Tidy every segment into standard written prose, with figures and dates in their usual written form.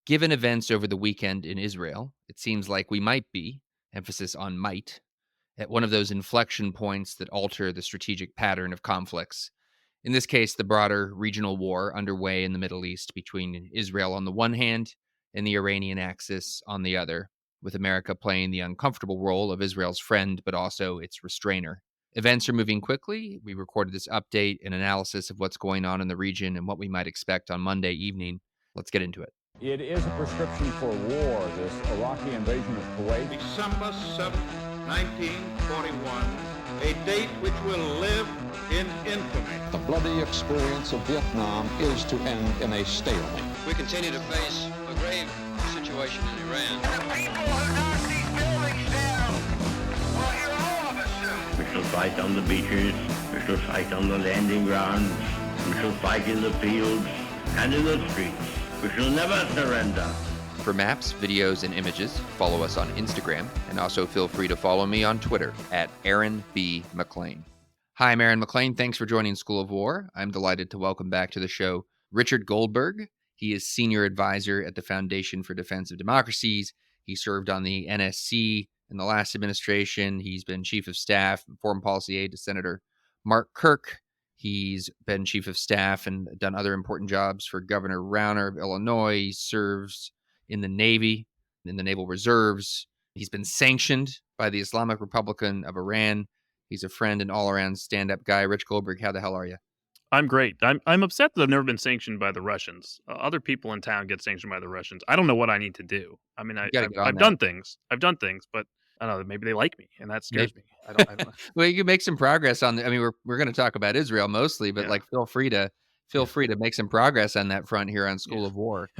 Given events over the weekend in Israel, it seems like we might be, emphasis on might, at one of those inflection points that alter the strategic pattern of conflicts. In this case, the broader regional war underway in the Middle East between Israel on the one hand and the Iranian axis on the other, with America playing the uncomfortable role of Israel's friend but also its restrainer. Events are moving quickly. We recorded this update and analysis of what's going on in the region and what we might expect on Monday evening. Let's get into it. It is a prescription for war, this Iraqi invasion of Kuwait. December 7th, 1941, a date which will live in infamy. The bloody experience of Vietnam is to end in a stalemate. We continue to face a grave situation in Iran. The people who knock these buildings down will hear all of us soon. We shall fight on the beaches, we shall fight on the landing grounds, we shall fight in the fields and in the streets. We shall never surrender. For maps, videos, and images, follow us on Instagram, and also feel free to follow me on Twitter at Aaron B. McLean. Hi, I'm Aaron McLean. Thanks for joining School of War. I'm delighted to welcome back to the show Richard Goldberg. He is Senior Advisor at the Foundation for Defense of Democracies. He served on the NSC in the last administration. He's been Chief of Staff and Foreign Policy Aide to Senator Mark Kirk. He's been Chief of Staff and done other important jobs for Governor Rauner of Illinois. He serves in the Navy, in the Naval Reserves. He's been sanctioned by the Islamic Republic of Iran. He's a friend and all-around stand-up guy. Rich Goldberg, how the hell are you? I'm great. I'm upset that I've never been sanctioned by the Russians. Other people in town get sanctioned by the Russians. I don't know what I need to do. I mean, I've done things. I've done things, but I don't know. Maybe they like me, and that scares me. I don't know. Well, you can make some progress on. I mean, we're going to talk about Israel mostly, but like, feel free to make some progress on that front here on School of War.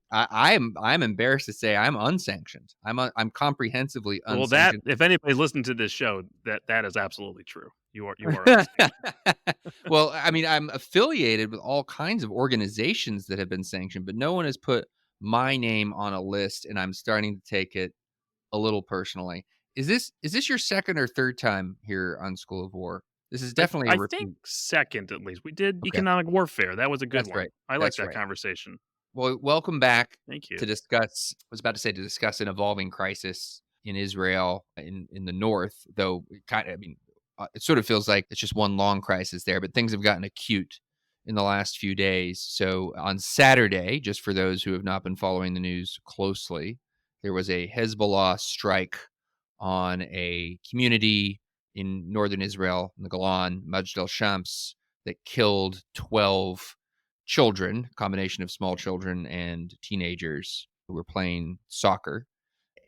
I'm embarrassed to say I'm unsanctioned. I'm comprehensively unsanctioned. Well, that if anybody's listening to this show, that is absolutely true. You are. Well, I mean, I'm affiliated with all kinds of organizations that have been sanctioned, but no one has put my name on a list, and I'm starting to take it a little personally. Is this your second or third time here on School of War? This is definitely I think second at least. We did economic warfare. That was a good one. Right. I like that conversation. Well, welcome back. Thank you. To discuss an evolving crisis in Israel in the north, though it sort of feels like it's just one long crisis there, but things have gotten acute in the last few days. So on Saturday, just for those who have not been following the news closely, there was a Hezbollah strike on a community in northern Israel, in the Golan, Majd al-Shams, that killed 12 children, a combination of small children and teenagers who were playing soccer.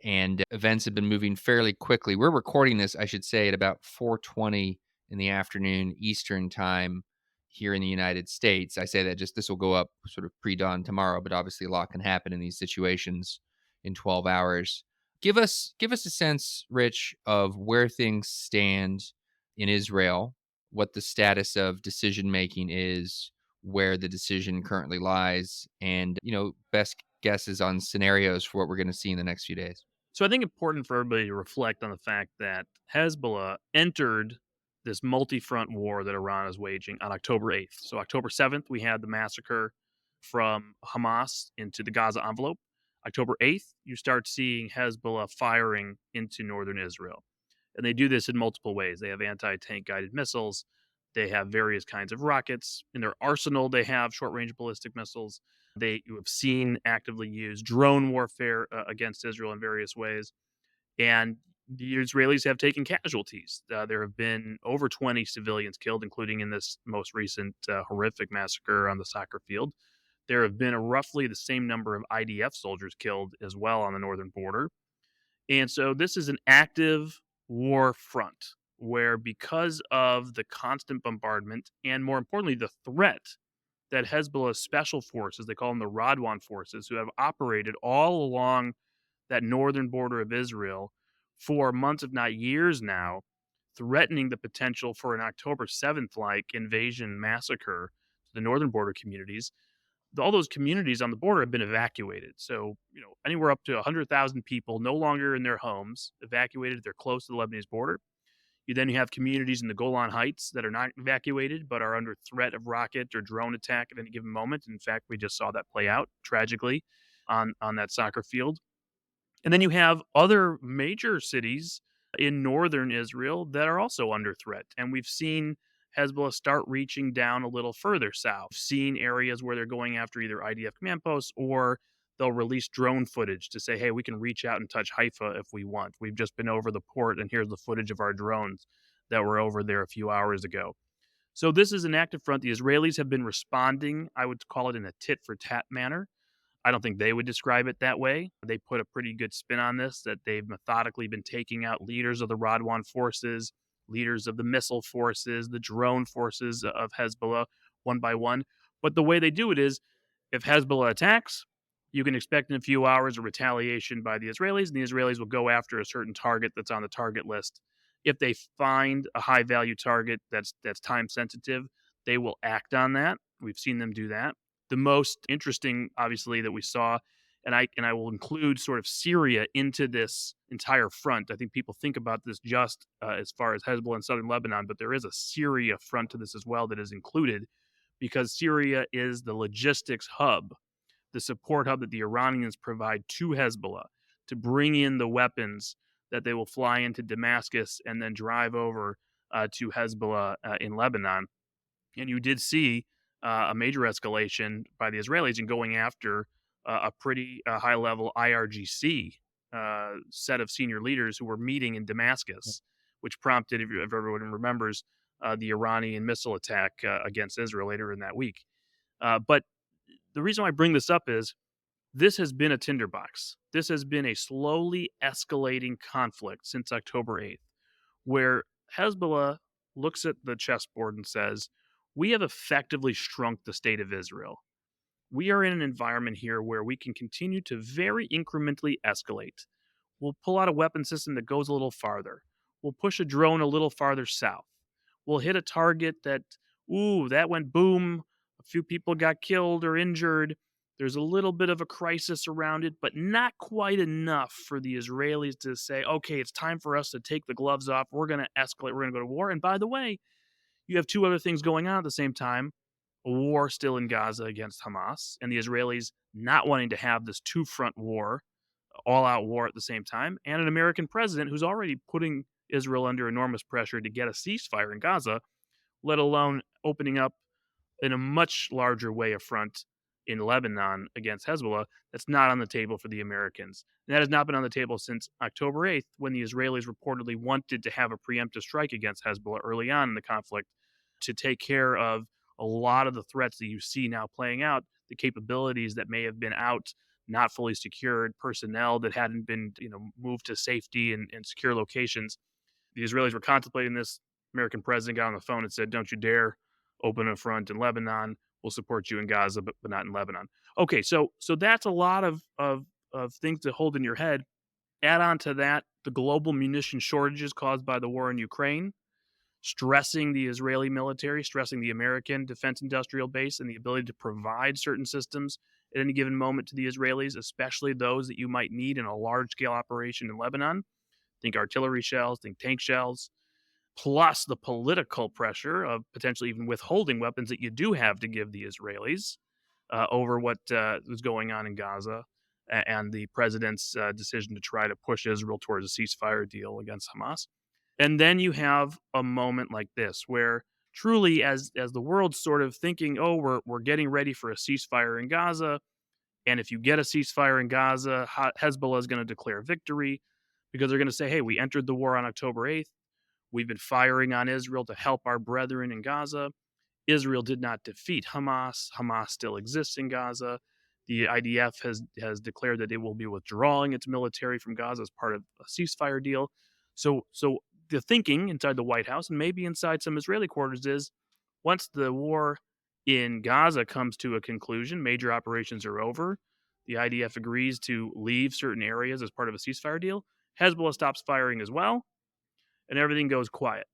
And events have been moving fairly quickly. We're recording this, I should say, at about 4:20 in the afternoon Eastern time here in the United States. I say that just this will go up sort of pre-dawn tomorrow, but obviously a lot can happen in these situations in 12 hours. Give us a sense, Rich, of where things stand in Israel, what the status of decision making is, where the decision currently lies, and best guesses on scenarios for what we're going to see in the next few days. So I think important for everybody to reflect on the fact that Hezbollah entered this multi-front war that Iran is waging on October 8th. So October 7th, we had the massacre from Hamas into the Gaza envelope. October 8th, you start seeing Hezbollah firing into northern Israel. And they do this in multiple ways. They have anti-tank guided missiles. They have various kinds of rockets. In their arsenal, they have short-range ballistic missiles. You have seen actively use drone warfare against Israel in various ways. And the Israelis have taken casualties. There have been over 20 civilians killed, including in this most recent horrific massacre on the soccer field. There have been roughly the same number of IDF soldiers killed as well on the northern border. And so this is an active war front where, because of the constant bombardment and, more importantly, the threat that Hezbollah's special forces, they call them the Radwan forces, who have operated all along that northern border of Israel for months, if not years now, threatening the potential for an October 7th-like invasion massacre to the northern border communities. All those communities on the border have been evacuated. So, anywhere up to 100,000 people no longer in their homes, evacuated. They're close to the Lebanese border. You have communities in the Golan Heights that are not evacuated but are under threat of rocket or drone attack at any given moment. In fact, we just saw that play out tragically on that soccer field. And then you have other major cities in northern Israel that are also under threat. And we've seen Hezbollah start reaching down a little further south, seen areas where they're going after either IDF command posts or they'll release drone footage to say, hey, we can reach out and touch Haifa if we want. We've just been over the port, and here's the footage of our drones that were over there a few hours ago. So this is an active front. The Israelis have been responding, I would call it in a tit-for-tat manner. I don't think they would describe it that way. They put a pretty good spin on this, that they've methodically been taking out leaders of the Radwan forces, leaders of the missile forces, the drone forces of Hezbollah one by one. But the way they do it is, if Hezbollah attacks, you can expect in a few hours a retaliation by the Israelis, and the Israelis will go after a certain target that's on the target list. If they find a high-value target that's time-sensitive, they will act on that. We've seen them do that. The most interesting, obviously, that we saw, and I will include sort of Syria into this entire front. I think people think about this just as far as Hezbollah in southern Lebanon, but there is a Syria front to this as well that is included, because Syria is the logistics hub, the support hub that the Iranians provide to Hezbollah to bring in the weapons that they will fly into Damascus and then drive over to Hezbollah in Lebanon. And you did see a major escalation by the Israelis in going after a pretty high-level IRGC set of senior leaders who were meeting in Damascus, which prompted, if everyone remembers, the Iranian missile attack against Israel later in that week. But the reason why I bring this up is this has been a tinderbox. This has been a slowly escalating conflict since October 8th, where Hezbollah looks at the chessboard and says, we have effectively shrunk the state of Israel. We are in an environment here where we can continue to very incrementally escalate. We'll pull out a weapon system that goes a little farther. We'll push a drone a little farther south. We'll hit a target that went boom. A few people got killed or injured. There's a little bit of a crisis around it, but not quite enough for the Israelis to say, okay, it's time for us to take the gloves off. We're going to escalate. We're going to go to war. And by the way, you have two other things going on at the same time. A war still in Gaza against Hamas, and the Israelis not wanting to have this two-front war, all-out war at the same time, and an American president who's already putting Israel under enormous pressure to get a ceasefire in Gaza, let alone opening up in a much larger way a front in Lebanon against Hezbollah. That's not on the table for the Americans. And that has not been on the table since October 8th, when the Israelis reportedly wanted to have a preemptive strike against Hezbollah early on in the conflict to take care of a lot of the threats that you see now playing out, the capabilities that may have been out, not fully secured, personnel that hadn't been moved to safety and secure locations. The Israelis were contemplating this. American president got on the phone and said, don't you dare open a front in Lebanon. We'll support you in Gaza, but not in Lebanon. Okay, so that's a lot of things to hold in your head. Add on to that the global munition shortages caused by the war in Ukraine, stressing the Israeli military, stressing the American defense industrial base and the ability to provide certain systems at any given moment to the Israelis, especially those that you might need in a large-scale operation in Lebanon. Think artillery shells, think tank shells, plus the political pressure of potentially even withholding weapons that you do have to give the Israelis over what was going on in Gaza and the president's decision to try to push Israel towards a ceasefire deal against Hamas. And then you have a moment like this where truly as the world's sort of thinking, we're getting ready for a ceasefire in Gaza. And if you get a ceasefire in Gaza, Hezbollah is going to declare victory because they're going to say, hey, we entered the war on October 8th. We've been firing on Israel to help our brethren in Gaza. Israel did not defeat Hamas. Hamas still exists in Gaza. The IDF has declared that it will be withdrawing its military from Gaza as part of a ceasefire deal. So the thinking inside the White House and maybe inside some Israeli quarters is once the war in Gaza comes to a conclusion, major operations are over, the IDF agrees to leave certain areas as part of a ceasefire deal, Hezbollah stops firing as well, and everything goes quiet.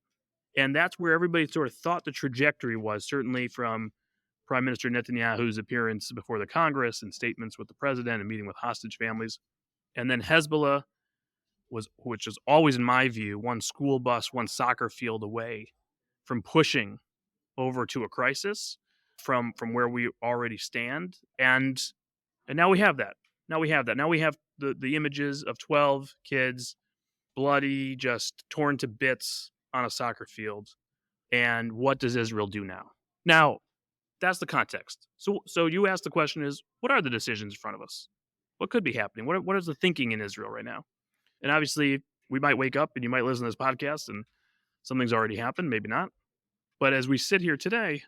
And that's where everybody sort of thought the trajectory was, certainly from Prime Minister Netanyahu's appearance before the Congress and statements with the president and meeting with hostage families. And then Hezbollah which is always, in my view, one school bus, one soccer field away from pushing over to a crisis from where we already stand. And now we have that. Now we have that. Now we have the images of 12 kids, bloody, just torn to bits on a soccer field. And what does Israel do now? Now, that's the context. So you asked the question is, what are the decisions in front of us? What could be happening? What is the thinking in Israel right now? And obviously, we might wake up and you might listen to this podcast and something's already happened, maybe not. But as we sit here today,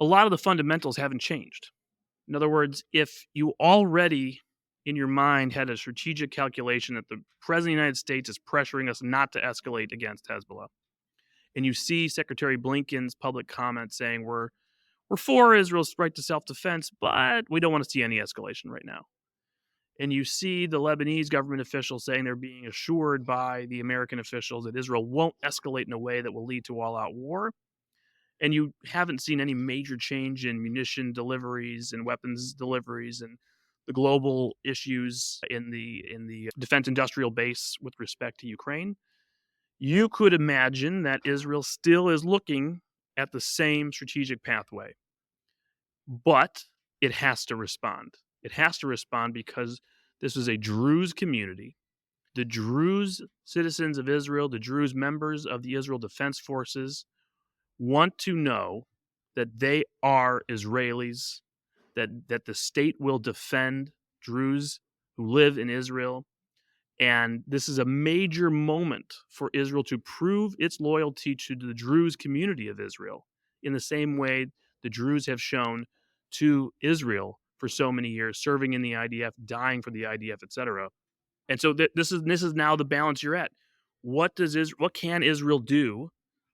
a lot of the fundamentals haven't changed. In other words, if you already in your mind had a strategic calculation that the President of the United States is pressuring us not to escalate against Hezbollah, and you see Secretary Blinken's public comment saying we're for Israel's right to self-defense, but we don't want to see any escalation right now. And you see the Lebanese government officials saying they're being assured by the American officials that Israel won't escalate in a way that will lead to all-out war. And you haven't seen any major change in munition deliveries and weapons deliveries and the global issues in the defense industrial base with respect to Ukraine. You could imagine that Israel still is looking at the same strategic pathway, but it has to respond. It has to respond because this is a Druze community. The Druze citizens of Israel, the Druze members of the Israel Defense Forces, want to know that they are Israelis, that the state will defend Druze who live in Israel. And this is a major moment for Israel to prove its loyalty to the Druze community of Israel in the same way the Druze have shown to Israel for so many years, serving in the IDF, dying for the IDF, etc. And so this is now the balance you're at. What can Israel do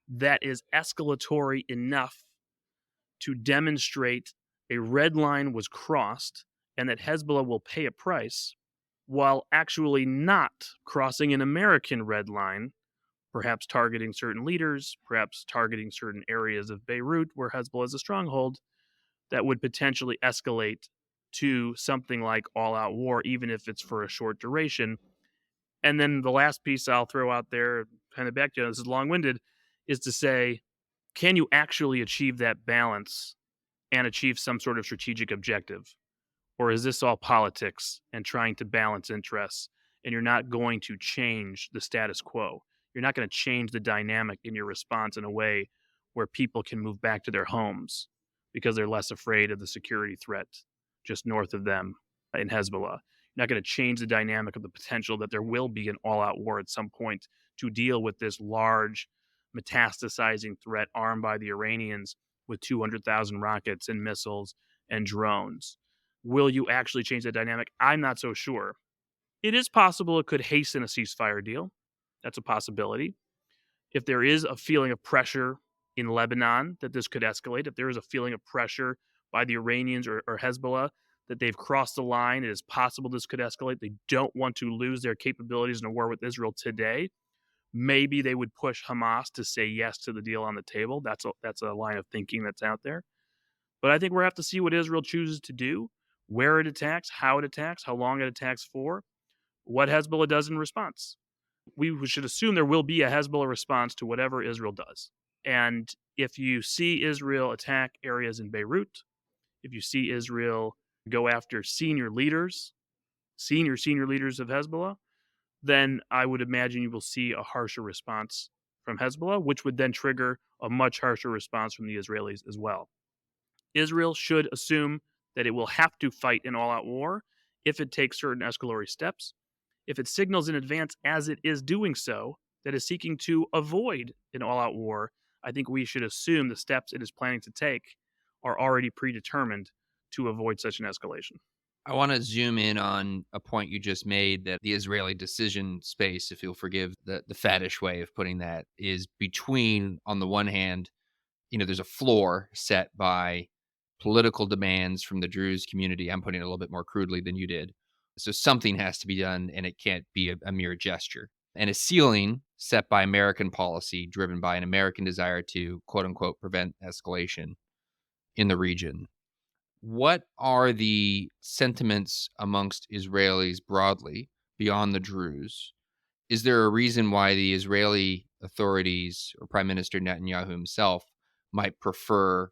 that is escalatory enough to demonstrate a red line was crossed and that Hezbollah will pay a price, while actually not crossing an American red line, perhaps targeting certain leaders, perhaps targeting certain areas of Beirut where Hezbollah is a stronghold, that would potentially escalate to something like all-out war, even if it's for a short duration. And then the last piece I'll throw out there, kind of back to you, this is long-winded, is to say, can you actually achieve that balance and achieve some sort of strategic objective? Or is this all politics and trying to balance interests, and you're not going to change the status quo? You're not going to change the dynamic in your response in a way where people can move back to their homes because they're less afraid of the security threat just north of them in Hezbollah. You're not going to change the dynamic of the potential that there will be an all-out war at some point to deal with this large metastasizing threat armed by the Iranians with 200,000 rockets and missiles and drones. Will you actually change that dynamic? I'm not so sure. It is possible it could hasten a ceasefire deal. That's a possibility. If there is a feeling of pressure in Lebanon that this could escalate, if there is a feeling of pressure by the Iranians or Hezbollah that they've crossed the line, it is possible this could escalate. They don't want to lose their capabilities in a war with Israel today. Maybe they would push Hamas to say yes to the deal on the table. That's a line of thinking that's out there. But I think we'll have to see what Israel chooses to do, where it attacks, how long it attacks for, what Hezbollah does in response. We should assume there will be a Hezbollah response to whatever Israel does. And if you see Israel attack areas in Beirut, if you see Israel go after senior leaders of Hezbollah, then I would imagine you will see a harsher response from Hezbollah, which would then trigger a much harsher response from the Israelis as well. Israel should assume that it will have to fight an all-out war if it takes certain escalatory steps. If it signals in advance, as it is doing so, that is seeking to avoid an all-out war, I think we should assume the steps it is planning to take are already predetermined to avoid such an escalation. I want to zoom in on a point you just made, that the Israeli decision space, if you'll forgive the faddish way of putting that, is between, on the one hand, there's a floor set by political demands from the Druze community. I'm putting it a little bit more crudely than you did. So something has to be done, and it can't be a mere gesture. And a ceiling set by American policy, driven by an American desire to, quote unquote, prevent escalation in the region. What are the sentiments amongst Israelis broadly, beyond the Druze? is there a reason why the Israeli authorities or Prime Minister Netanyahu himself might prefer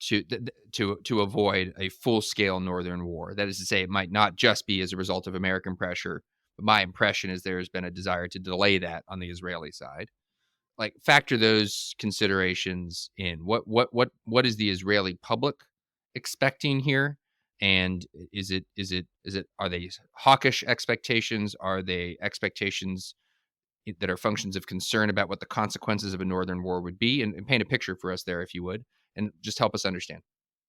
to avoid a full-scale northern war? That is to say, it might not just be as a result of American pressure, but my impression is there has been a desire to delay that on the Israeli side. Like, factor those considerations in. What is the Israeli public expecting here? And are they hawkish expectations? Are they expectations that are functions of concern about what the consequences of a northern war would be? And paint a picture for us there, if you would, and just help us understand.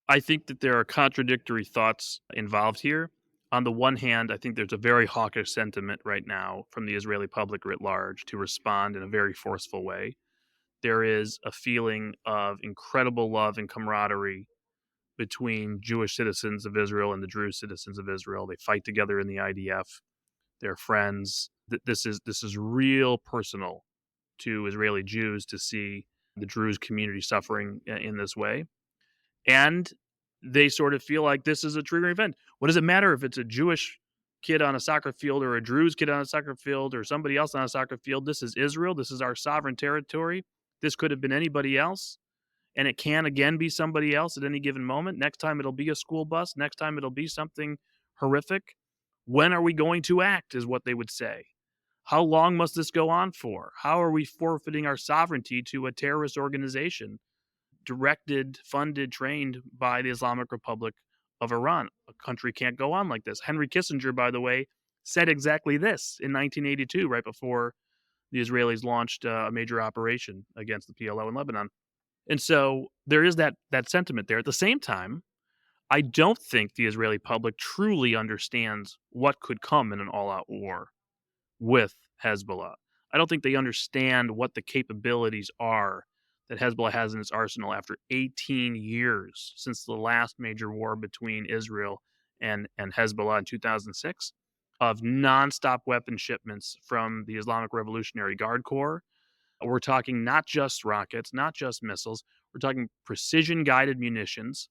I think that there are contradictory thoughts involved here. On the one hand, I think there's a very hawkish sentiment right now from the Israeli public writ large to respond in a very forceful way. There is a feeling of incredible love and camaraderie between Jewish citizens of Israel and the Druze citizens of Israel. They fight together in the IDF. They're friends. This is real personal to Israeli Jews to see the Druze community suffering in this way. And they sort of feel like this is a triggering event. What does it matter if it's a Jewish kid on a soccer field or a Druze kid on a soccer field or somebody else on a soccer field? This is Israel. This is our sovereign territory. This could have been anybody else. And it can again be somebody else at any given moment. Next time it'll be a school bus. Next time it'll be something horrific. When are we going to act, is what they would say. How long must this go on for? How are we forfeiting our sovereignty to a terrorist organization directed, funded, trained by the Islamic Republic of Iran? A country can't go on like this. Henry Kissinger, by the way, said exactly this in 1982, right before the Israelis launched a major operation against the PLO in Lebanon. And so there is that sentiment there. At the same time, I don't think the Israeli public truly understands what could come in an all-out war with Hezbollah. I don't think they understand what the capabilities are that Hezbollah has in its arsenal after 18 years since the last major war between Israel and Hezbollah in 2006, of nonstop weapon shipments from the Islamic Revolutionary Guard Corps. We're talking not just rockets, not just missiles. We're talking precision-guided munitions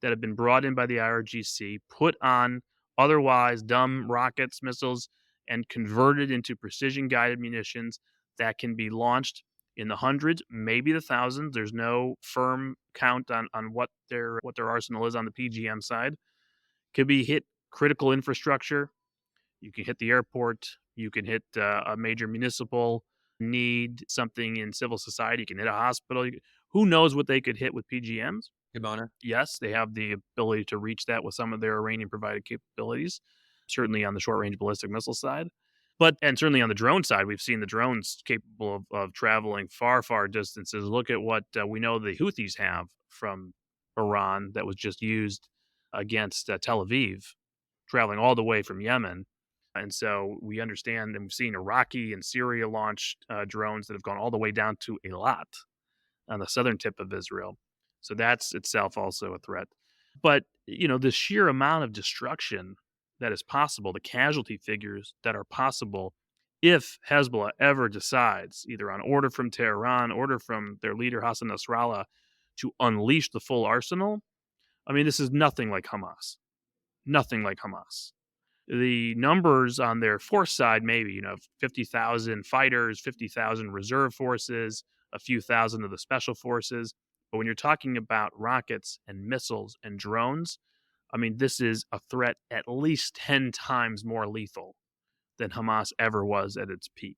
that have been brought in by the IRGC, put on otherwise dumb rockets, missiles, and converted into precision-guided munitions that can be launched in the hundreds, maybe the thousands. There's no firm count on what their arsenal is on the PGM side. Could be hit critical infrastructure. You can hit the airport. You can hit a major municipal need, something in civil society. You can hit a hospital. Who knows what they could hit with PGMs? Kibana. Yes, they have the ability to reach that with some of their Iranian-provided capabilities, certainly on the short-range ballistic missile side. And certainly on the drone side, we've seen the drones capable of traveling far, far distances. Look at what we know the Houthis have from Iran that was just used against Tel Aviv, traveling all the way from Yemen. And so we understand, and we've seen Iraqi and Syria launched drones that have gone all the way down to Eilat on the southern tip of Israel. So that's itself also a threat. But, the sheer amount of destruction that is possible, the casualty figures that are possible if Hezbollah ever decides, either on order from Tehran, order from their leader Hassan Nasrallah, to unleash the full arsenal, I mean, this is nothing like Hamas. Nothing like Hamas. The numbers on their force side, maybe, 50,000 fighters, 50,000 reserve forces, a few thousand of the special forces. But when you're talking about rockets and missiles and drones, I mean, this is a threat at least 10 times more lethal than Hamas ever was at its peak.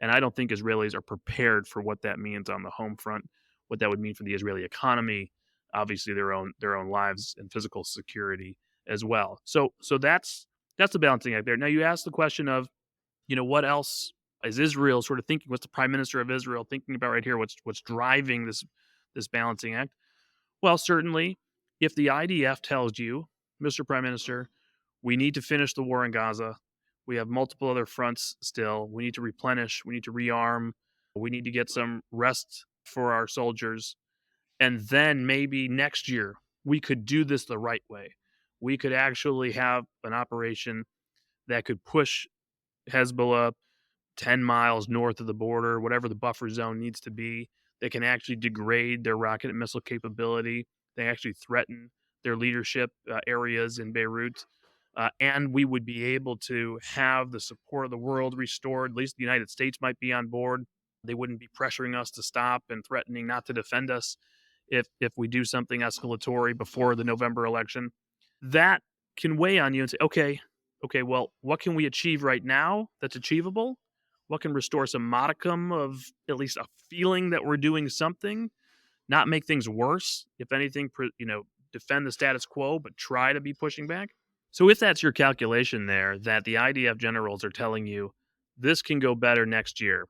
And I don't think Israelis are prepared for what that means on the home front, what that would mean for the Israeli economy, obviously their own lives and physical security as well. So that's the balancing act there. Now, you asked the question of, what else is Israel sort of thinking? What's the Prime Minister of Israel thinking about right here? What's driving this balancing act? Well, certainly, if the IDF tells you, Mr. Prime Minister, we need to finish the war in Gaza, we have multiple other fronts still, we need to replenish, we need to rearm, we need to get some rest for our soldiers, and then maybe next year we could do this the right way. We could actually have an operation that could push Hezbollah 10 miles north of the border, whatever the buffer zone needs to be. They can actually degrade their rocket and missile capability. They actually threaten their leadership areas in Beirut. and we would be able to have the support of the world restored. At least the United States might be on board. They wouldn't be pressuring us to stop and threatening not to defend us if we do something escalatory before the November election. That can weigh on you and say, okay, well, what can we achieve right now that's achievable? What can restore some modicum of at least a feeling that we're doing something, not make things worse, if anything, defend the status quo, but try to be pushing back? So if that's your calculation there, that the IDF generals are telling you this can go better next year,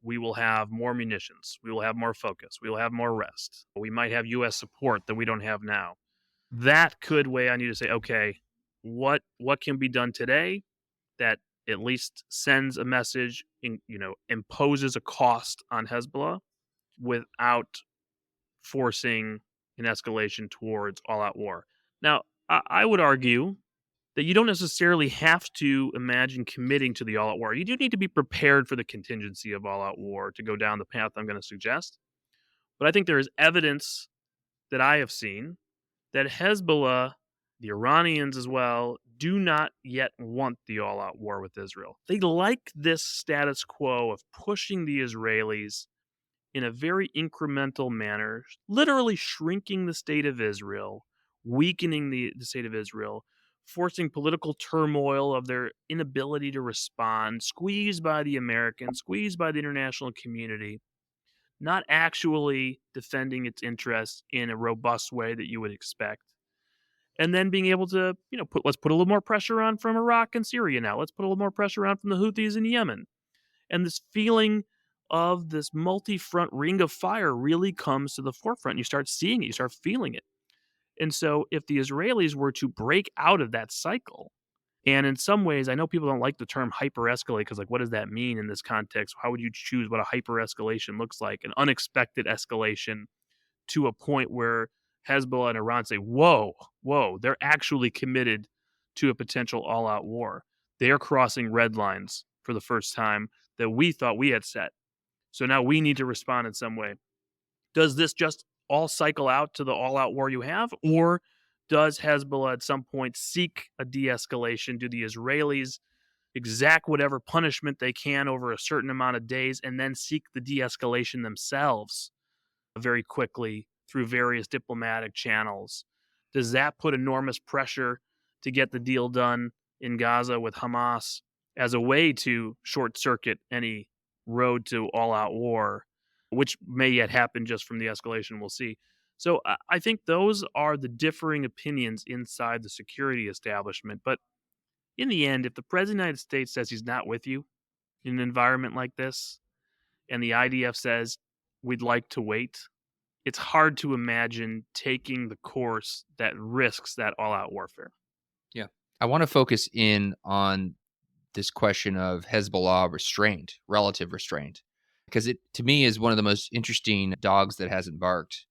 we will have more munitions, we will have more focus, we will have more rest, we might have U.S. support that we don't have now. That could weigh on you to say, okay, what can be done today that at least sends a message, imposes a cost on Hezbollah without forcing an escalation towards all-out war. Now, I would argue that you don't necessarily have to imagine committing to the all-out war. You do need to be prepared for the contingency of all-out war to go down the path I'm going to suggest. But I think there is evidence that I have seen that Hezbollah, the Iranians as well, do not yet want the all-out war with Israel. They like this status quo of pushing the Israelis in a very incremental manner, literally shrinking the state of Israel, weakening the state of Israel, forcing political turmoil of their inability to respond, squeezed by the Americans, squeezed by the international community, not actually defending its interests in a robust way that you would expect. And then being able to, let's put a little more pressure on from Iraq and Syria now. Let's put a little more pressure on from the Houthis in Yemen. And this feeling of this multi-front ring of fire really comes to the forefront. You start seeing it, you start feeling it. And so if the Israelis were to break out of that cycle, and in some ways, I know people don't like the term hyper-escalate because, what does that mean in this context? How would you choose what a hyper-escalation looks like? An unexpected escalation to a point where Hezbollah and Iran say, whoa, they're actually committed to a potential all-out war. They're crossing red lines for the first time that we thought we had set. So now we need to respond in some way. Does this just all cycle out to the all-out war you have? Or does Hezbollah at some point seek a de-escalation? Do the Israelis exact whatever punishment they can over a certain amount of days and then seek the de-escalation themselves very quickly through various diplomatic channels? Does that put enormous pressure to get the deal done in Gaza with Hamas as a way to short-circuit any road to all-out war, which may yet happen just from the escalation we'll see? So I think those are the differing opinions inside the security establishment. But in the end, if the President of the United States says he's not with you in an environment like this, and the IDF says we'd like to wait, it's hard to imagine taking the course that risks that all-out warfare. Yeah. I want to focus in on this question of Hezbollah restraint, relative restraint, because it, to me, is one of the most interesting dogs that hasn't barked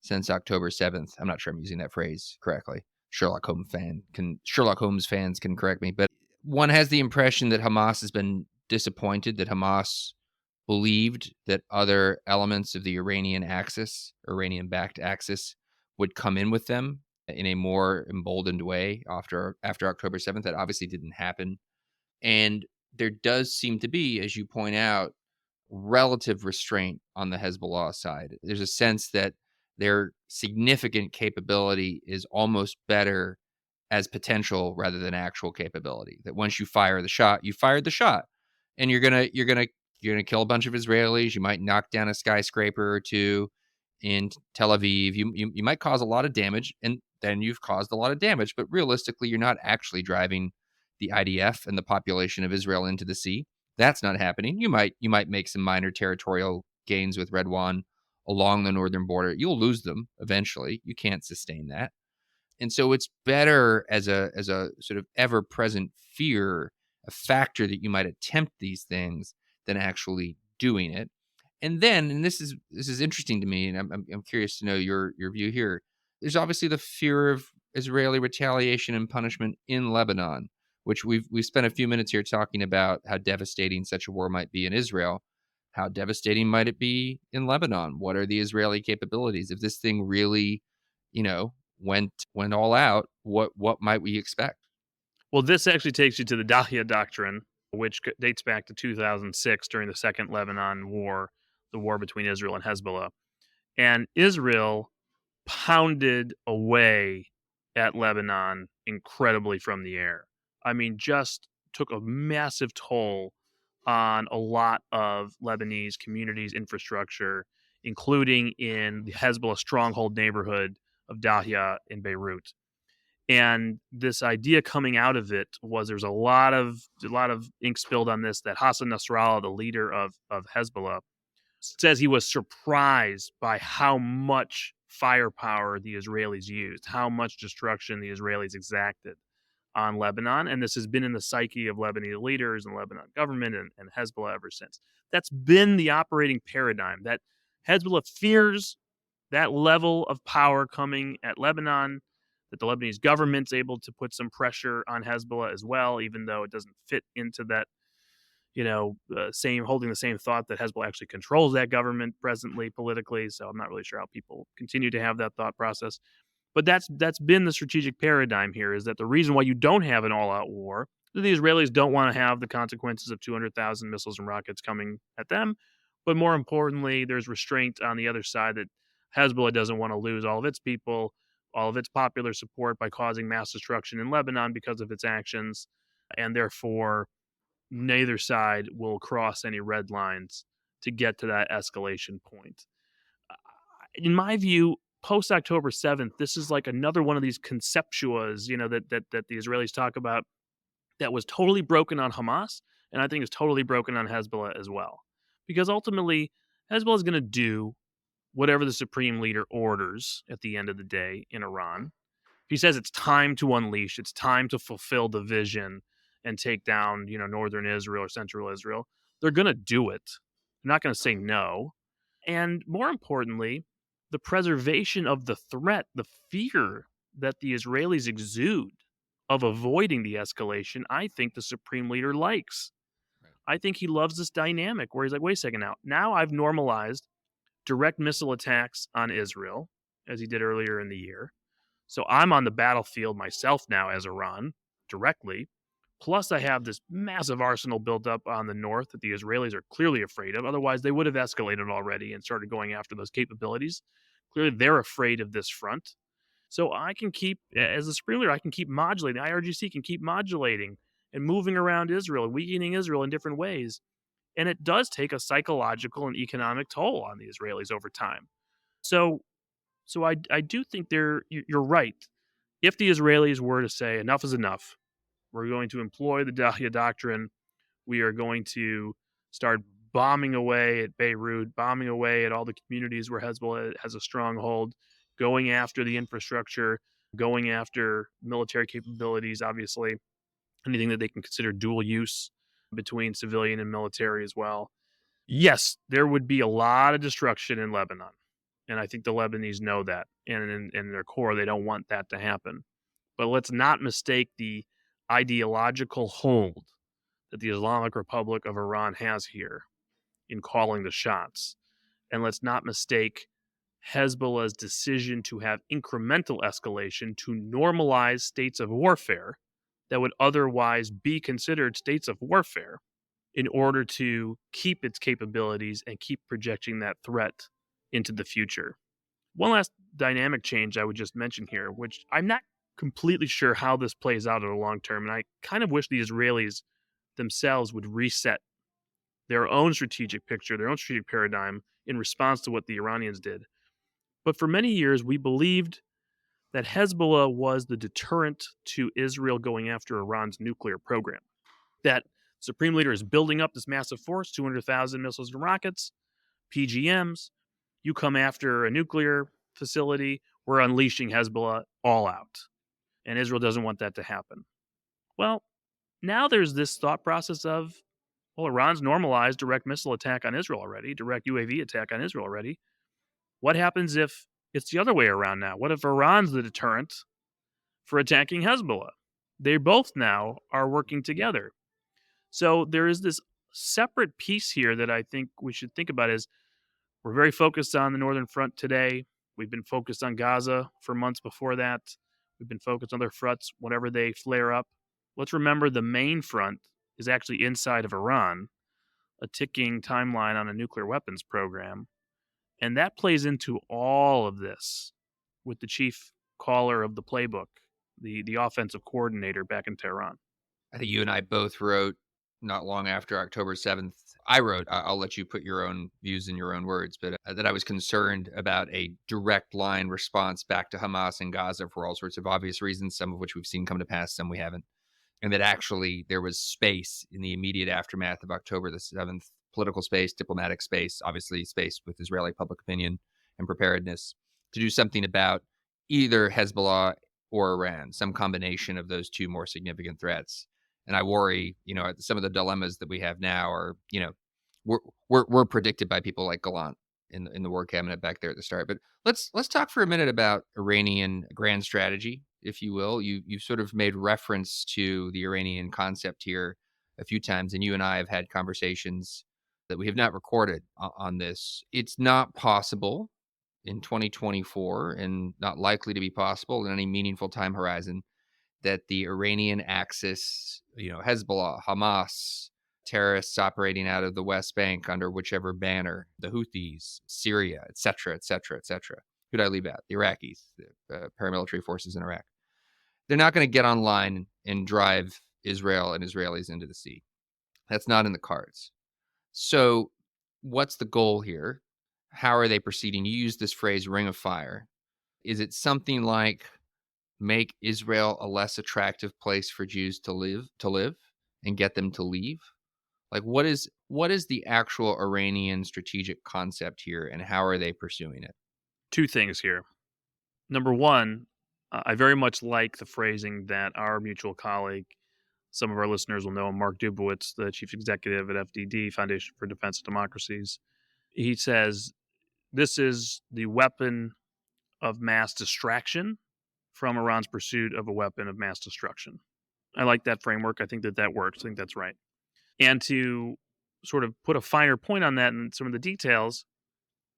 since October 7th. I'm not sure I'm using that phrase correctly. Sherlock Holmes fans can correct me, but one has the impression that Hamas has been disappointed, that Hamas believed that other elements of the Iranian-backed axis, would come in with them in a more emboldened way after October 7th. That obviously didn't happen. And there does seem to be, as you point out, relative restraint on the Hezbollah side. There's a sense that their significant capability is almost better as potential rather than actual capability. That once you fire the shot, you fired the shot, and you're gonna kill a bunch of Israelis. You might knock down a skyscraper or two in Tel Aviv. You might cause a lot of damage, and then you've caused a lot of damage. But realistically, you're not actually driving the IDF and the population of Israel into the sea. That's not happening. You might make some minor territorial gains with Redwan along the northern border. You'll lose them eventually. You can't sustain that. And so it's better as a sort of ever-present fear, a factor that you might attempt these things than actually doing it. And then, and this is interesting to me, and I'm curious to know your view here. There's obviously the fear of Israeli retaliation and punishment in Lebanon, which we've spent a few minutes here talking about how devastating such a war might be in Israel. How devastating might it be in Lebanon? What are the Israeli capabilities? If this thing really, went all out, what might we expect? Well, this actually takes you to the Dahlia Doctrine, which dates back to 2006 during the Second Lebanon War, the war between Israel and Hezbollah. And Israel pounded away at Lebanon incredibly from the air. I mean, just took a massive toll on a lot of Lebanese communities' infrastructure, including in the Hezbollah stronghold neighborhood of Dahya in Beirut. And this idea coming out of it was there's a lot of ink spilled on this, that Hassan Nasrallah, the leader of Hezbollah, says he was surprised by how much firepower the Israelis used, how much destruction the Israelis exacted on Lebanon. And this has been in the psyche of Lebanese leaders and Lebanon government and Hezbollah ever since. That's been the operating paradigm, that Hezbollah fears that level of power coming at Lebanon, that the Lebanese government's able to put some pressure on Hezbollah as well, even though it doesn't fit into that, holding the same thought that Hezbollah actually controls that government presently politically. So I'm not really sure how people continue to have that thought process. But that's been the strategic paradigm here, is that the reason why you don't have an all-out war, the Israelis don't want to have the consequences of 200,000 missiles and rockets coming at them. But more importantly, there's restraint on the other side, that Hezbollah doesn't want to lose all of its people, all of its popular support by causing mass destruction in Lebanon because of its actions. And therefore, neither side will cross any red lines to get to that escalation point. In my view, post October 7th, this is like another one of these conceptuas, that the Israelis talk about, that was totally broken on Hamas, and I think is totally broken on Hezbollah as well. Because ultimately, Hezbollah is going to do whatever the supreme leader orders at the end of the day in Iran. If he says it's time to unleash, it's time to fulfill the vision and take down, northern Israel or central Israel, they're going to do it. They're not going to say no. And more importantly, the preservation of the threat, the fear that the Israelis exude of avoiding the escalation, I think the supreme leader likes. Right. I think he loves this dynamic where he's like, wait a second now I've normalized direct missile attacks on Israel, as he did earlier in the year. So I'm on the battlefield myself now as Iran, directly. Plus, I have this massive arsenal built up on the north that the Israelis are clearly afraid of. Otherwise, they would have escalated already and started going after those capabilities. Clearly, they're afraid of this front. So I can keep, as a supreme leader, I can keep modulating. The IRGC can keep modulating and moving around Israel, weakening Israel in different ways. And it does take a psychological and economic toll on the Israelis over time. So I do think you're right. If the Israelis were to say enough is enough, we're going to employ the Dahlia Doctrine, we are going to start bombing away at Beirut, bombing away at all the communities where Hezbollah has a stronghold, going after the infrastructure, going after military capabilities, obviously, anything that they can consider dual use between civilian and military as well. Yes, there would be a lot of destruction in Lebanon. And I think the Lebanese know that. And in their core, they don't want that to happen. But let's not mistake the ideological hold that the Islamic Republic of Iran has here in calling the shots. And let's not mistake Hezbollah's decision to have incremental escalation to normalize states of warfare that would otherwise be considered states of warfare in order to keep its capabilities and keep projecting that threat into the future. One last dynamic change I would just mention here, which I'm not completely sure how this plays out in the long term, and I kind of wish the Israelis themselves would reset their own strategic picture, their own strategic paradigm in response to what the Iranians did. But for many years, we believed that Hezbollah was the deterrent to Israel going after Iran's nuclear program. That the Supreme Leader is building up this massive force, 200,000 missiles and rockets, PGMs. You come after a nuclear facility, we're unleashing Hezbollah all out. And Israel doesn't want that to happen. Well, now there's this thought process of, well, Iran's normalized direct missile attack on Israel already, direct UAV attack on Israel already. What happens if it's the other way around now? What if Iran's the deterrent for attacking Hezbollah? They both now are working together. So there is this separate piece here that I think we should think about is we're very focused on the Northern Front today. We've been focused on Gaza for months before that. We've been focused on their fronts whenever they flare up. Let's remember the main front is actually inside of Iran, a ticking timeline on a nuclear weapons program. And that plays into all of this with the chief caller of the playbook, the offensive coordinator back in Tehran. I think you and I both wrote not long after October 7th. I'll let you put your own views in your own words, but that I was concerned about a direct line response back to Hamas in Gaza for all sorts of obvious reasons, some of which we've seen come to pass, some we haven't. And that actually there was space in the immediate aftermath of October the 7th, political space, diplomatic space, obviously space with Israeli public opinion and preparedness to do something about either Hezbollah or Iran, some combination of those two more significant threats. And I worry, some of the dilemmas that we have now are, we're predicted by people like Gallant in the war cabinet back there at the start. But let's talk for a minute about Iranian grand strategy, if you will. You sort of made reference to the Iranian concept here a few times, and you and I have had conversations that we have not recorded on this. It's not possible in 2024, and not likely to be possible in any meaningful time horizon, that the Iranian axis, Hezbollah, Hamas, terrorists operating out of the West Bank under whichever banner, the Houthis, Syria, et cetera, et cetera, et cetera. Who did I leave out? The Iraqis, the paramilitary forces in Iraq. They're not going to get online and drive Israel and Israelis into the sea. That's not in the cards. So what's the goal here? How are they proceeding? You used this phrase, ring of fire. Is it something like make Israel a less attractive place for Jews to live and get them to leave? Like, what is the actual Iranian strategic concept here, and how are they pursuing it? Two things here. Number one, I very much like the phrasing that our mutual colleague, some of our listeners will know, Mark Dubowitz, the chief executive at FDD, Foundation for Defense of Democracies. He says, this is the weapon of mass distraction from Iran's pursuit of a weapon of mass destruction. I like that framework. I think that works. I think that's right. And to sort of put a finer point on that and some of the details,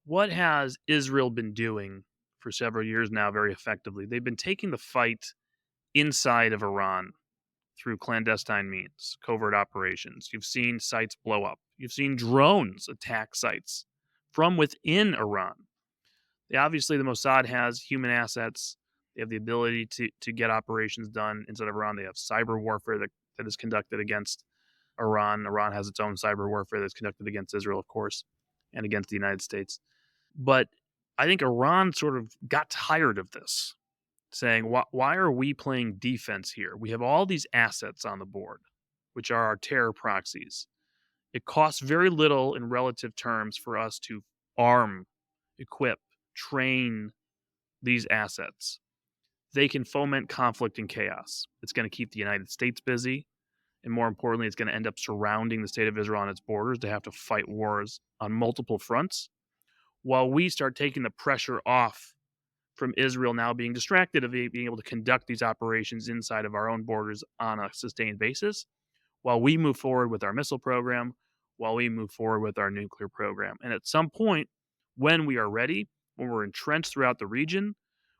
what has Israel been doing for several years now very effectively? They've been taking the fight inside of Iran through clandestine means, covert operations. You've seen sites blow up. You've seen drones attack sites from within Iran. Obviously, the Mossad has human assets. They have the ability to get operations done inside of Iran. They have cyber warfare that is conducted against Iran. Iran has its own cyber warfare that's conducted against Israel, of course, and against the United States. But I think Iran sort of got tired of this, saying, why are we playing defense here? We have all these assets on the board, which are our terror proxies. It costs very little in relative terms for us to arm, equip, train these assets. They can foment conflict and chaos. It's going to keep the United States busy. And more importantly, it's going to end up surrounding the state of Israel on its borders to have to fight wars on multiple fronts, while we start taking the pressure off from Israel now being distracted of being able to conduct these operations inside of our own borders on a sustained basis, while we move forward with our missile program, while we move forward with our nuclear program. And at some point, when we are ready, when we're entrenched throughout the region,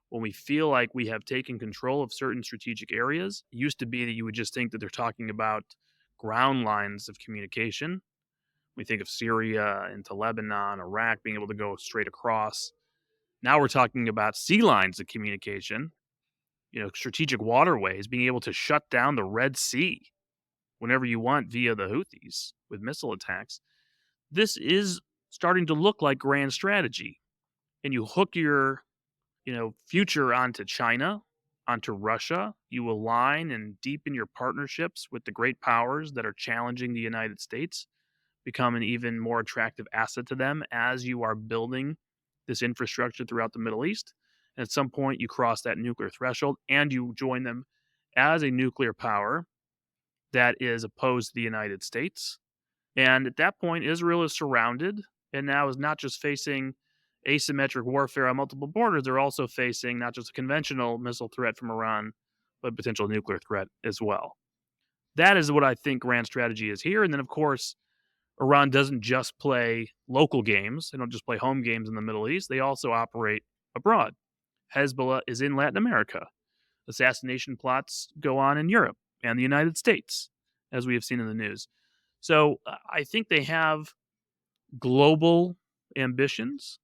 when we feel like we have taken control of certain strategic areas, it used to be that you would just think that they're talking about ground lines of communication. We think of Syria into Lebanon, Iraq, being able to go straight across. Now we're talking about sea lines of communication, strategic waterways, being able to shut down the Red Sea whenever you want via the Houthis with missile attacks. This is starting to look like grand strategy. And you hook your future onto China, onto Russia. You align and deepen your partnerships with the great powers that are challenging the United States, become an even more attractive asset to them as you are building this infrastructure throughout the Middle East. And at some point, you cross that nuclear threshold and you join them as a nuclear power that is opposed to the United States. And at that point, Israel is surrounded and now is not just facing asymmetric warfare on multiple borders, they're also facing not just a conventional missile threat from Iran, but potential nuclear threat as well. That is what I think grand strategy is here. And then, of course, Iran doesn't just play local games. They don't just play home games in the Middle East. They also operate abroad. Hezbollah is in Latin America. Assassination plots go on in Europe. and the United States, as we have seen in the news. So I think they have global ambitions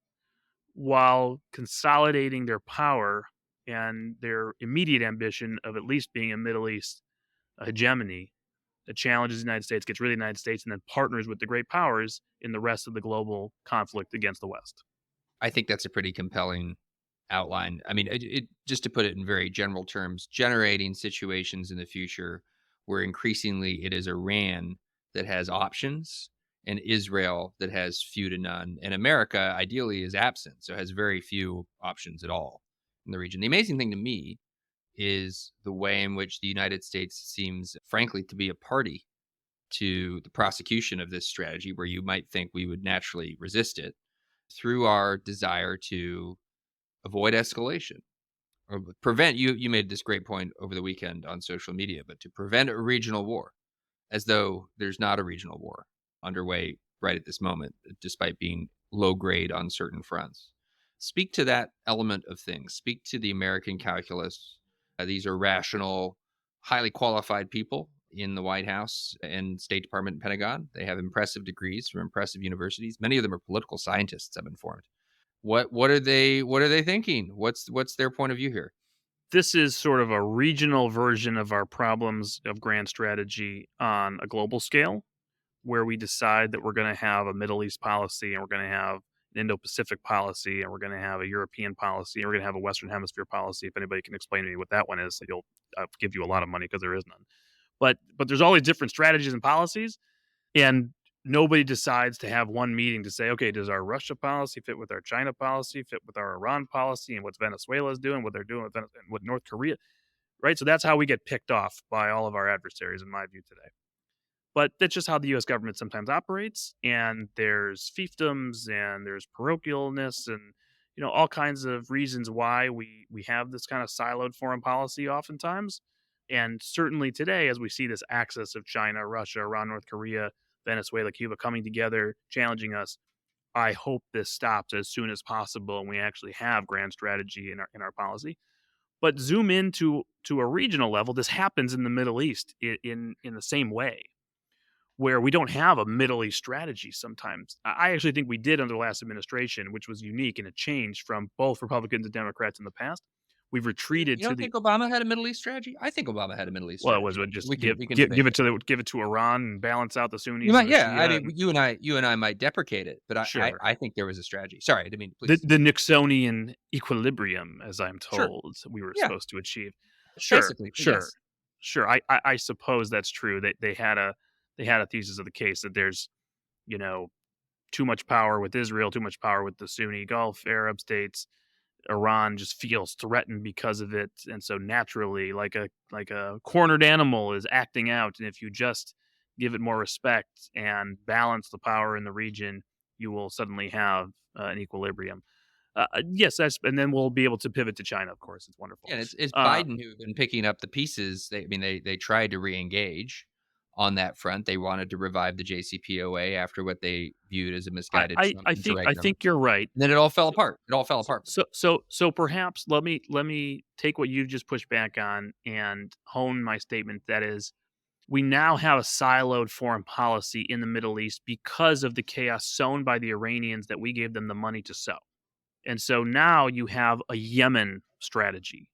while consolidating their power and their immediate ambition of at least being a Middle East hegemony that challenges the United States, gets rid of the United States, and then partners with the great powers in the rest of the global conflict against the West. I think that's a pretty compelling outline. I mean, just to put it in very general terms, generating situations in the future where increasingly it is Iran that has options and Israel that has few to none, and America ideally is absent, so has very few options at all in the region. The amazing thing to me is the way in which the United States seems, frankly, to be a party to the prosecution of this strategy, where you might think we would naturally resist it through our desire to avoid escalation or prevent. You made this great point over the weekend on social media, but to prevent a regional war, as though there's not a regional war underway right at this moment, despite being low grade on certain fronts. Speak to that element of things. Speak to the American calculus. These are rational, highly qualified people in the White House and State Department and Pentagon. They have impressive degrees from impressive universities. Many of them are political scientists, I'm informed. What are they thinking? What's their point of view here? This is sort of a regional version of our problems of grand strategy on a global scale, where we decide that we're going to have a Middle East policy and we're going to have an Indo-Pacific policy and we're going to have a European policy and we're going to have a Western Hemisphere policy. If anybody can explain to me what that one is, I'll give you a lot of money because there is none. But there's all these different strategies and policies, and nobody decides to have one meeting to say, okay, does our Russia policy fit with our China policy, fit with our Iran policy, and what's Venezuela's doing, what they're doing with and what North Korea, right? So that's how we get picked off by all of our adversaries, in my view, today. But that's just how the U.S. government sometimes operates, and there's fiefdoms and there's parochialness and all kinds of reasons why we have this kind of siloed foreign policy oftentimes. And certainly today, as we see this axis of China, Russia, Iran, North Korea, Venezuela, Cuba coming together, challenging us, I hope this stops as soon as possible and we actually have grand strategy in our policy. But zoom into a regional level, this happens in the Middle East in the same way, where we don't have a Middle East strategy sometimes. I actually think we did under the last administration, which was unique and a change from both Republicans and Democrats in the past. We've retreated You don't think Obama had a Middle East strategy? I think Obama had a Middle East strategy. Well, it was just we can give it to Iran and balance out the Sunnis. You might, yeah. I mean, you and I might deprecate it, but Sure. I think there was a strategy. Sorry, I mean, please. The Nixonian equilibrium, as I'm told, we were supposed to achieve. Basically, yes. Sure. I suppose that's true. They had a thesis of the case that there's, too much power with Israel, too much power with the Sunni Gulf Arab states. Iran just feels threatened because of it, and so naturally, like a cornered animal, is acting out. And if you just give it more respect and balance the power in the region, you will suddenly have an equilibrium. Yes, and then we'll be able to pivot to China. Of course, it's wonderful. Yeah, it's Biden who's been picking up the pieces. They tried to re-engage on that front. They wanted to revive the JCPOA after what they viewed as a misguided. I think you're right. And then it all fell apart. So perhaps let me take what you've just pushed back on and hone my statement. That is, we now have a siloed foreign policy in the Middle East because of the chaos sown by the Iranians that we gave them the money to sow. And so now you have a Yemen strategy,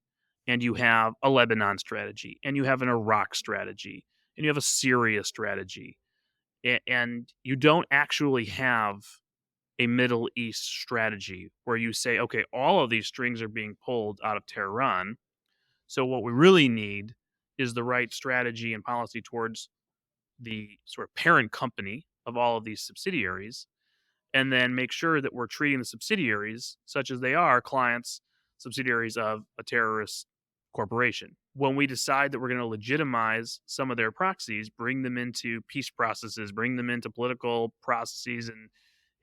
and you have a Lebanon strategy, and you have an Iraq strategy, and you have a Syria strategy, and you don't actually have a Middle East strategy where you say, okay, all of these strings are being pulled out of Tehran. So what we really need is the right strategy and policy towards the sort of parent company of all of these subsidiaries, and then make sure that we're treating the subsidiaries such as they are clients, subsidiaries of a terrorist corporation. When we decide that we're going to legitimize some of their proxies, bring them into peace processes, bring them into political processes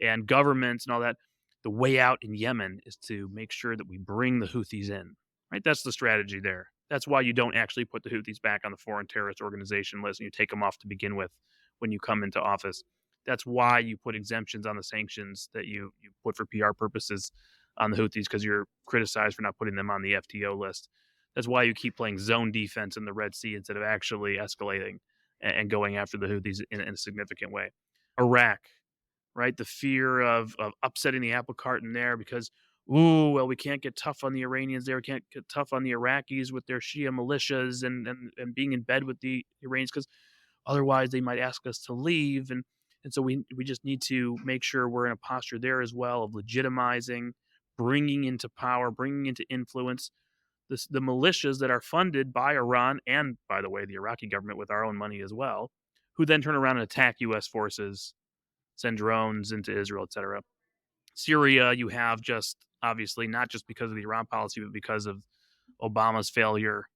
and governments and all that, the way out in Yemen is to make sure that we bring the Houthis in, right? That's the strategy there. That's why you don't actually put the Houthis back on the foreign terrorist organization list and you take them off to begin with when you come into office. That's why you put exemptions on the sanctions that you put for PR purposes on the Houthis, because you're criticized for not putting them on the FTO list. That's why you keep playing zone defense in the Red Sea instead of actually escalating and going after the Houthis in a significant way. Iraq, right? The fear of upsetting the apple cart in there because, ooh, well, we can't get tough on the Iranians there. We can't get tough on the Iraqis with their Shia militias and being in bed with the Iranians because otherwise they might ask us to leave. And so we just need to make sure we're in a posture there as well of legitimizing, bringing into power, bringing into influence the militias that are funded by Iran and, by the way, the Iraqi government with our own money as well, who then turn around and attack U.S. forces, send drones into Israel, etc. Syria, you have just obviously not just because of the Iran policy, but because of Obama's failure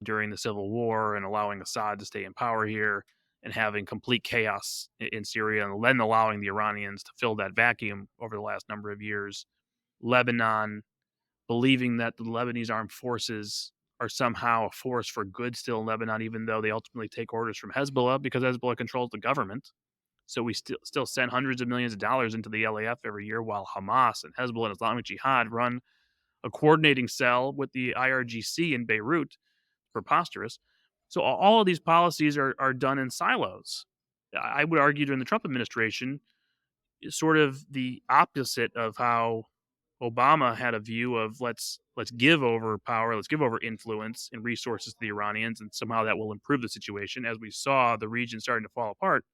during the Civil War and allowing Assad to stay in power here and having complete chaos in Syria and then allowing the Iranians to fill that vacuum over the last number of years. Lebanon, believing that the Lebanese armed forces are somehow a force for good still in Lebanon, even though they ultimately take orders from Hezbollah because Hezbollah controls the government. So we still send hundreds of millions of dollars into the LAF every year while Hamas and Hezbollah and Islamic Jihad run a coordinating cell with the IRGC in Beirut. Preposterous. So all of these policies are done in silos. I would argue during the Trump administration, sort of the opposite of how Obama had a view of let's give over power, let's give over influence and resources to the Iranians, and somehow that will improve the situation. As we saw the region starting to fall apart,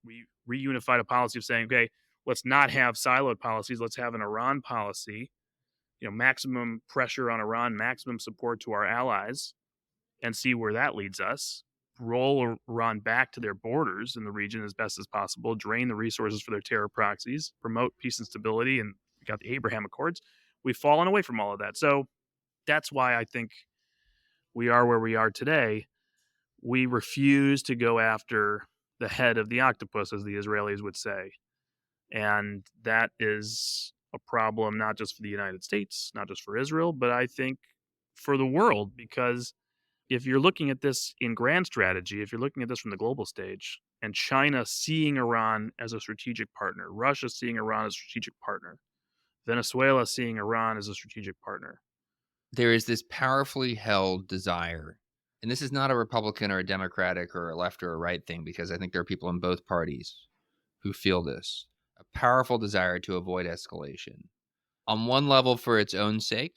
we reunified a policy of saying, okay, let's not have siloed policies, let's have an Iran policy, maximum pressure on Iran, maximum support to our allies, and see where that leads us. Roll Iran back to their borders in the region as best as possible, drain the resources for their terror proxies, promote peace and stability, and we got the Abraham Accords. We've fallen away from all of that. So that's why I think we are where we are today. We refuse to go after the head of the octopus, as the Israelis would say. And that is a problem not just for the United States, not just for Israel, but I think for the world, because if you're looking at this in grand strategy, if you're looking at this from the global stage, and China seeing Iran as a strategic partner, Russia seeing Iran as a strategic partner, Venezuela seeing Iran as a strategic partner. There is this powerfully held desire, and this is not a Republican or a Democratic or a left or a right thing, because I think there are people in both parties who feel this, a powerful desire to avoid escalation. On one level, for its own sake,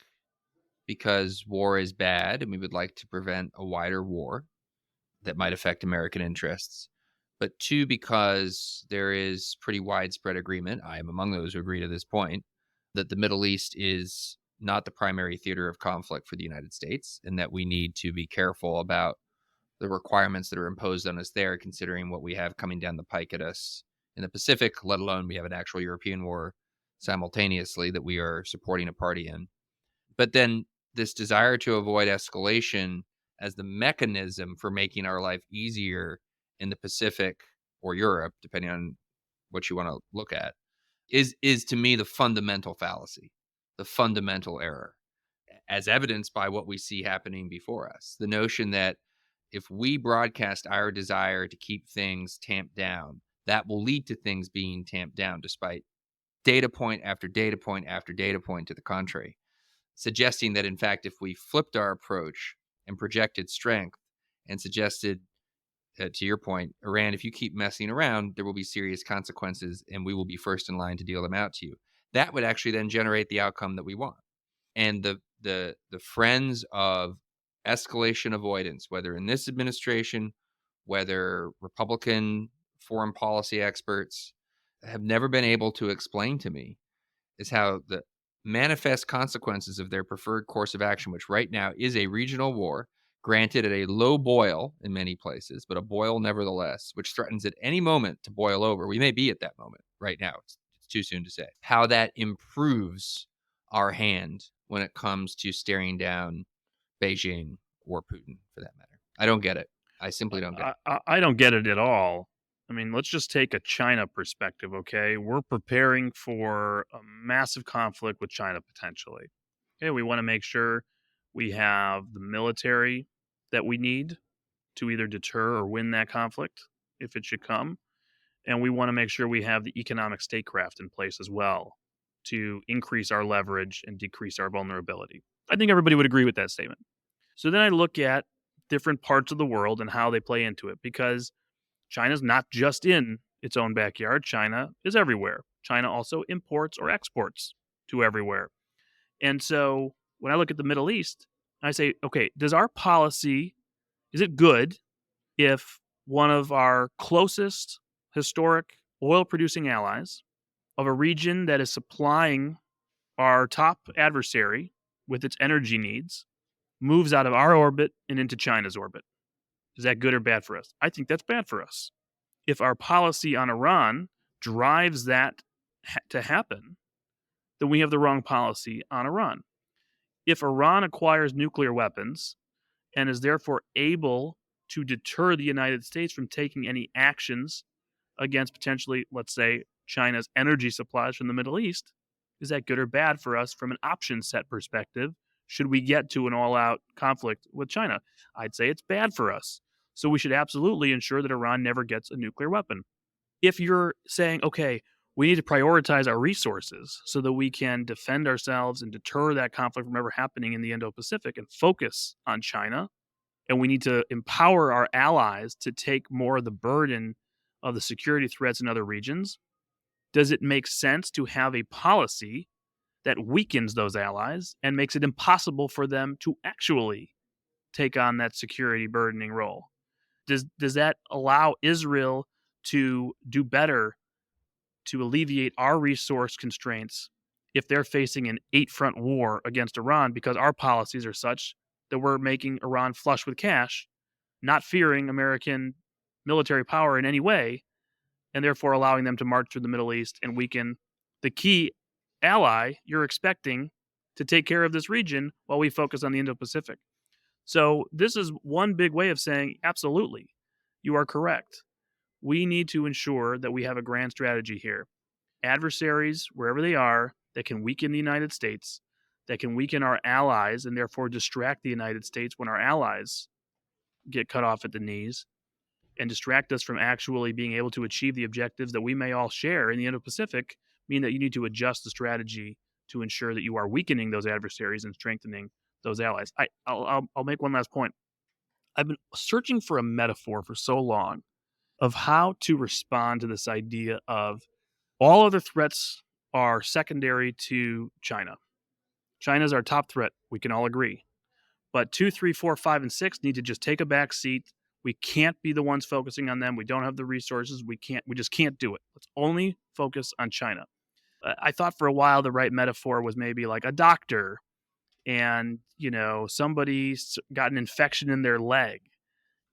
because war is bad and we would like to prevent a wider war that might affect American interests. But two, because there is pretty widespread agreement, I am among those who agree to this point, that the Middle East is not the primary theater of conflict for the United States, and that we need to be careful about the requirements that are imposed on us there, considering what we have coming down the pike at us in the Pacific, let alone we have an actual European war simultaneously that we are supporting a party in. But then this desire to avoid escalation as the mechanism for making our life easier in the Pacific or Europe, depending on what you want to look at, is to me the fundamental fallacy, the fundamental error, as evidenced by what we see happening before us. The notion that if we broadcast our desire to keep things tamped down, that will lead to things being tamped down, despite data point after data point after data point to the contrary, suggesting that, in fact, if we flipped our approach and projected strength and suggested, to your point, Iran, if you keep messing around, there will be serious consequences and we will be first in line to deal them out to you. That would actually then generate the outcome that we want. And the friends of escalation avoidance, whether in this administration, whether Republican foreign policy experts, have never been able to explain to me is how the manifest consequences of their preferred course of action, which right now is a regional war, granted at a low boil in many places, but a boil nevertheless, which threatens at any moment to boil over. We may be at that moment right now. It's too soon to say. How that improves our hand when it comes to staring down Beijing or Putin, for that matter. I don't get it. I simply don't get it. I don't get it at all. I mean, let's just take a China perspective, okay? We're preparing for a massive conflict with China potentially. Okay, we want to make sure we have the military that we need to either deter or win that conflict if it should come. And we want to make sure we have the economic statecraft in place as well to increase our leverage and decrease our vulnerability. I think everybody would agree with that statement. So then I look at different parts of the world and how they play into it, because China's not just in its own backyard. China is everywhere. China also imports or exports to everywhere. And so when I look at the Middle East, I say, okay, does our policy, is it good if one of our closest historic oil producing allies of a region that is supplying our top adversary with its energy needs moves out of our orbit and into China's orbit? Is that good or bad for us? I think that's bad for us. If our policy on Iran drives that to happen, then we have the wrong policy on Iran. If Iran acquires nuclear weapons and is therefore able to deter the United States from taking any actions against potentially, let's say, China's energy supplies from the Middle East, is that good or bad for us from an option set perspective? Should we get to an all-out conflict with China? I'd say it's bad for us. So we should absolutely ensure that Iran never gets a nuclear weapon. If you're saying, okay, we need to prioritize our resources so that we can defend ourselves and deter that conflict from ever happening in the Indo-Pacific and focus on China, and we need to empower our allies to take more of the burden of the security threats in other regions, does it make sense to have a policy that weakens those allies and makes it impossible for them to actually take on that security burdening role? Does that allow Israel to do better to alleviate our resource constraints if they're facing an 8-front war against Iran, because our policies are such that we're making Iran flush with cash, not fearing American military power in any way, and therefore allowing them to march through the Middle East and weaken the key ally you're expecting to take care of this region while we focus on the Indo-Pacific? So this is one big way of saying, absolutely, you are correct. We need to ensure that we have a grand strategy here. Adversaries, wherever they are, that can weaken the United States, that can weaken our allies and therefore distract the United States when our allies get cut off at the knees, and distract us from actually being able to achieve the objectives that we may all share in the Indo-Pacific, mean that you need to adjust the strategy to ensure that you are weakening those adversaries and strengthening those allies. I'll make one last point. I've been searching for a metaphor for so long of how to respond to this idea of all other threats are secondary to China. China's our top threat. We can all agree. But 2, 3, 4, 5, and 6 need to just take a back seat. We can't be the ones focusing on them. We don't have the resources. We just can't do it. Let's only focus on China. I thought for a while the right metaphor was maybe like a doctor and, somebody got an infection in their leg.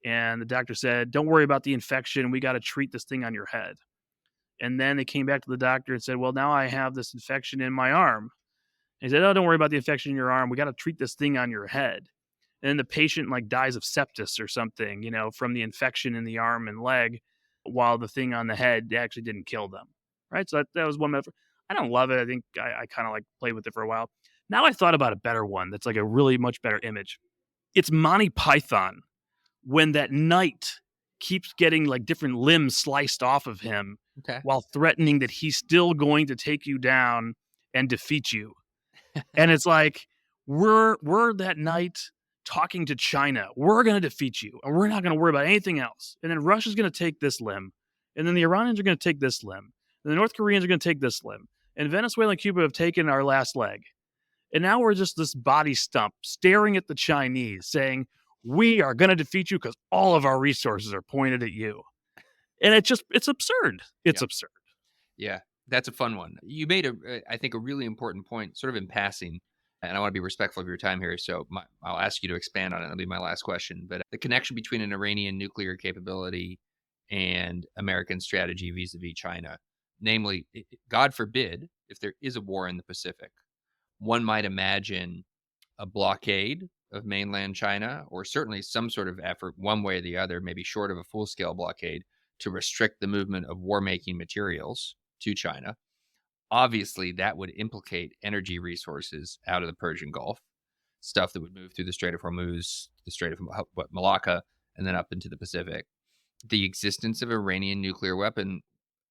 And the doctor said, don't worry about the infection. We got to treat this thing on your head. And then they came back to the doctor and said, well, now I have this infection in my arm. And he said, oh, don't worry about the infection in your arm. We got to treat this thing on your head. And then the patient dies of sepsis or something, from the infection in the arm and leg, while the thing on the head actually didn't kill them. Right. So that was one metaphor. I don't love it. I think I kind of played with it for a while. Now I thought about a better one that's a really much better image. It's Monty Python when that knight keeps getting different limbs sliced off of him while threatening that he's still going to take you down and defeat you. And it's we're that knight talking to China. We're going to defeat you, and we're not going to worry about anything else. And then Russia's going to take this limb, and then the Iranians are going to take this limb, and the North Koreans are going to take this limb, and Venezuela and Cuba have taken our last leg. And now we're just this body stump staring at the Chinese saying, we are going to defeat you because all of our resources are pointed at you. And it's absurd. It's absurd. Yeah, that's a fun one. You made, I think, a really important point, sort of in passing, and I want to be respectful of your time here, so I'll ask you to expand on it. That'll be my last question. But the connection between an Iranian nuclear capability and American strategy vis-a-vis China, namely, God forbid, if there is a war in the Pacific, one might imagine a blockade of mainland China, or certainly some sort of effort, one way or the other, maybe short of a full-scale blockade, to restrict the movement of war-making materials to China. Obviously, that would implicate energy resources out of the Persian Gulf, stuff that would move through the Strait of Hormuz, the Strait of Malacca, and then up into the Pacific. The existence of Iranian nuclear weapon,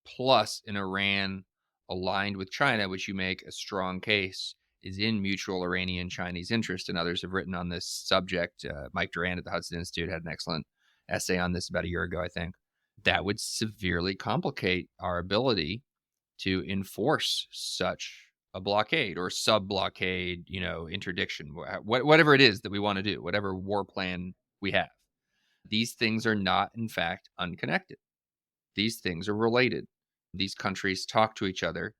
plus an Iran aligned with China, which you make a strong case, is in mutual Iranian-Chinese interest, and others have written on this subject. Mike Durant at the Hudson Institute had an excellent essay on this about a year ago, I think. That would severely complicate our ability to enforce such a blockade or sub-blockade, interdiction, whatever it is that we want to do, whatever war plan we have. These things are not, in fact, unconnected. These things are related. These countries talk to each other.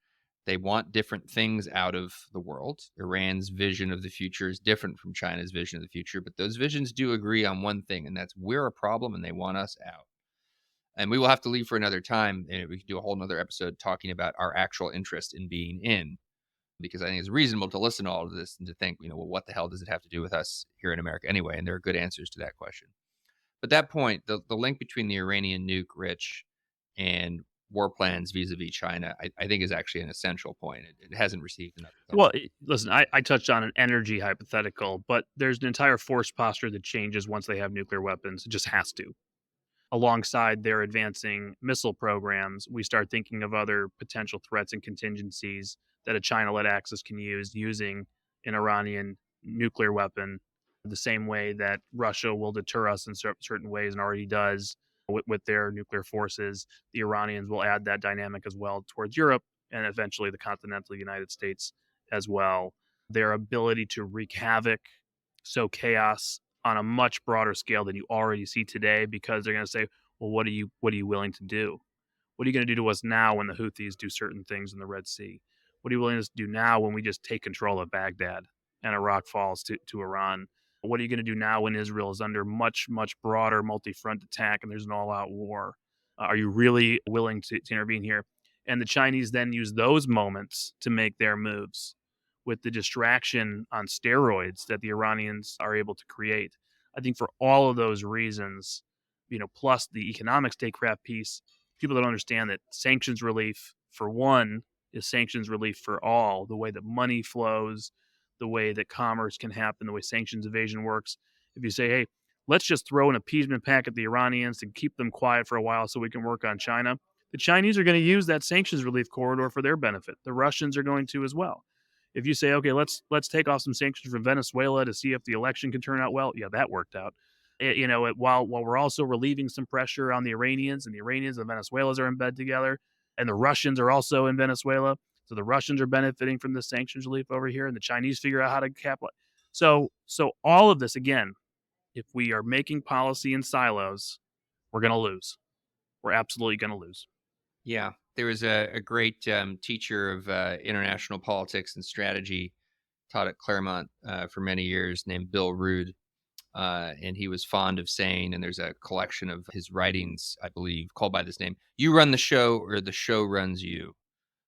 They want different things out of the world. Iran's vision of the future is different from China's vision of the future, but those visions do agree on one thing, and that's we're a problem and they want us out. And we will have to leave for another time, and we can do a whole nother episode talking about our actual interest in being in, because I think it's reasonable to listen to all of this and to think, well, what the hell does it have to do with us here in America anyway? And there are good answers to that question. But that point, the link between the Iranian nuke, Rich, and war plans vis-a-vis China, I think is actually an essential point. It hasn't received enough. Well, listen, I touched on an energy hypothetical, but there's an entire force posture that changes once they have nuclear weapons. It just has to. Alongside their advancing missile programs, we start thinking of other potential threats and contingencies that a China-led axis can use using an Iranian nuclear weapon, the same way that Russia will deter us in certain ways and already does with their nuclear forces. The Iranians will add that dynamic as well towards Europe and eventually the continental United States as well. Their ability to wreak havoc, sow chaos on a much broader scale than you already see today, because they're going to say, well, what are you willing to do? What are you going to do to us now when the Houthis do certain things in the Red Sea? What are you willing to do now when we just take control of Baghdad and Iraq falls to Iran? What are you going to do now when Israel is under much, much broader multi-front attack and there's an all-out war? Are you really willing to intervene here? And the Chinese then use those moments to make their moves with the distraction on steroids that the Iranians are able to create. I think for all of those reasons, plus the economic statecraft piece, people don't understand that sanctions relief, for one, is sanctions relief for all. The way that money flows, the way that commerce can happen, the way sanctions evasion works. If you say, hey, let's just throw an appeasement pack at the Iranians to keep them quiet for a while so we can work on China, the Chinese are going to use that sanctions relief corridor for their benefit. The Russians are going to as well. If you say, okay, let's take off some sanctions from Venezuela to see if the election can turn out well, yeah, that worked out. While we're also relieving some pressure on the Iranians, and the Iranians and Venezuelans are in bed together, and the Russians are also in Venezuela, so the Russians are benefiting from the sanctions relief over here, and the Chinese figure out how to capitalize. So all of this, again, if we are making policy in silos, we're going to lose. We're absolutely going to lose. Yeah. There was a great teacher of international politics and strategy, taught at Claremont for many years, named Bill Rood. And he was fond of saying, and there's a collection of his writings, I believe, called by this name, you run the show or the show runs you.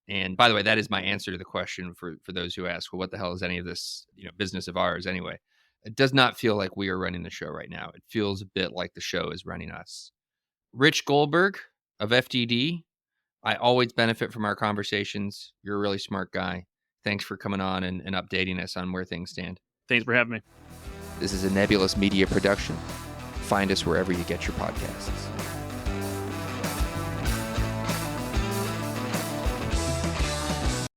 And by the way, that is my answer to the question for those who ask, well, what the hell is any of this business of ours anyway? It does not feel like we are running the show right now. It feels a bit like the show is running us. Rich Goldberg of FDD, I always benefit from our conversations. You're a really smart guy. Thanks for coming on and updating us on where things stand. Thanks for having me. This is a Nebulous Media production. Find us wherever you get your podcasts.